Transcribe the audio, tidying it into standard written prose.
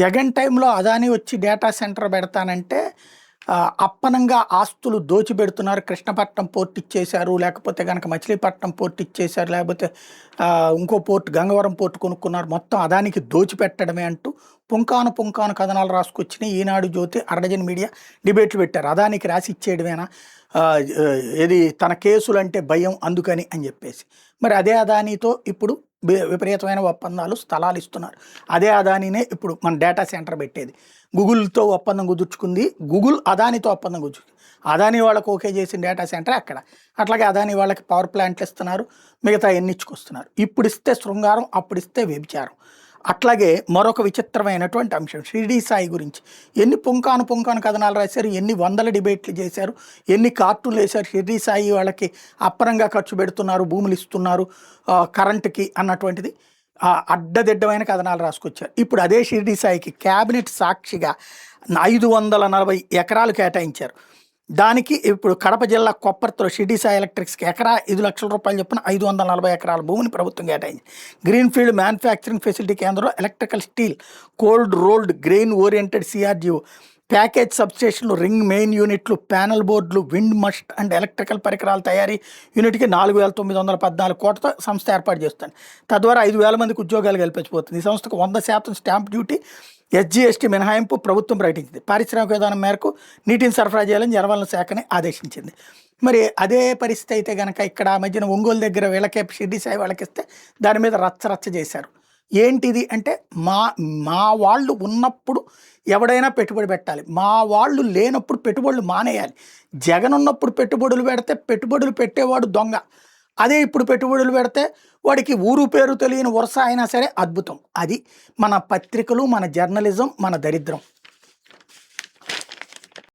జగన్ టైంలో అదానీ వచ్చి data centre పెడతానంటే అప్పనంగా ఆస్తులు దోచిపెడుతున్నారు. కృష్ణపట్నం పోర్ట్ ఇచ్చేశారు. లేకపోతే గనక మచిలీపట్నం పోర్ట్ ఇచ్చేశారు. లేకపోతే ఇంకో పోర్ట్ గంగవరం పోర్ట్ కొనుక్కున్నారు. మొత్తం అదానికి దోచిపెట్టడమే అంటూ పుంకాను కథనాలు రాసుకొచ్చినాయి. ఈనాడు, జ్యోతి, అర్డజన్ మీడియా డిబేట్లు పెట్టారు. అదానికి రాసి ఇచ్చేయడమేనా, ఏది తన కేసులంటే భయం అందుకని అని చెప్పేసి. మరి అదే అదానీతో ఇప్పుడు విపరీతమైన ఒప్పందాలు, స్థలాలు ఇస్తున్నారు. అదే అదానీనే ఇప్పుడు మన డేటా సెంటర్ పెట్టేది. గూగుల్తో ఒప్పందం కుదుర్చుకుంది, గూగుల్ అదానీతో ఒప్పందం కుదుర్చుకుంది. అదానీ వాళ్ళకు ఓకే చేసిన డేటా సెంటర్ అక్కడ. అట్లాగే అదానీ వాళ్ళకి పవర్ ప్లాంట్లు ఇస్తున్నారు, మిగతా ఎన్నిచ్చుకొస్తున్నారు. ఇప్పుడు ఇస్తే శృంగారం, అప్పుడు ఇస్తే వ్యభిచారం. అట్లాగే మరొక విచిత్రమైనటువంటి అంశం షిరిడీ సాయి గురించి ఎన్ని పుంకాను కథనాలు రాశారు, ఎన్ని వందల డిబేట్లు చేశారు, ఎన్ని కార్టూన్లు వేశారు. షిరిడీ సాయి వాళ్ళకి అప్పరంగా ఖర్చు పెడుతున్నారు, భూములు ఇస్తున్నారు కరెంటుకి అన్నటువంటిది అడ్డదిడ్డమైన కథనాలు రాసుకొచ్చారు. ఇప్పుడు అదే షిరిడీ సాయికి క్యాబినెట్ సాక్షిగా 540 ఎకరాలు కేటాయించారు. దానికి ఇప్పుడు కడప జిల్లా కొప్పర్తిలో షిరిడీ సాయి ఎలక్ట్రిక్స్కి ఎకరా 5 లక్షల రూపాయలు చొప్పున 540 ఎకరాల భూమిని ప్రభుత్వం కేటాయించింది. గ్రీన్ఫీల్డ్ మ్యానుఫ్యాక్చరింగ్ ఫెసిలిటీ కేంద్రంలో electrical steel, cold rolled grain oriented CRGO, package సబ్స్టేషన్లు, రింగ్ మెయిన్ యూనిట్లు, ప్యానల్ బోర్డులు, విండ్ మస్ట్ అండ్ ఎలక్ట్రికల్ పరికరాల తయారీ యూనిట్కి 4,914 కోట్లతో సంస్థ ఏర్పాటు చేస్తుంది. తద్వారా 5,000 మందికి ఉద్యోగాలు కల్పించబోతుంది. ఈ సంస్థకు 100% స్టాంప్ డ్యూటీ, ఎస్జీఎస్టీ మినహాయింపు ప్రభుత్వం ప్రకటించింది. పారిశ్రామిక విధానం మేరకు నీటిని సరఫరా చేయాలని జలవనరుల శాఖని ఆదేశించింది. మరి అదే పరిస్థితి అయితే కనుక ఇక్కడ మధ్యన ఒంగోలు దగ్గర వీళ్ళకే షిరిడీ సాయి వాళ్ళకిస్తే దాని మీద రచ్చ చేశారు. ఏంటిది అంటే మా వాళ్ళు ఉన్నప్పుడు ఎవడైనా పెట్టుబడి పెట్టాలి, మా వాళ్ళు లేనప్పుడు పెట్టుబడులు మానేయాలి. జగన్ ఉన్నప్పుడు పెట్టుబడులు పెడితే పెట్టుబడులు పెట్టేవాడు దొంగ. అదే ఇప్పుడు పెట్టుబడులు పెడితే వాడికి ఊరు పేరు తెలియని వరుస అయినా సరే అద్భుతం. అది మన పత్రికలు, మన జర్నలిజం, మన దరిద్రం.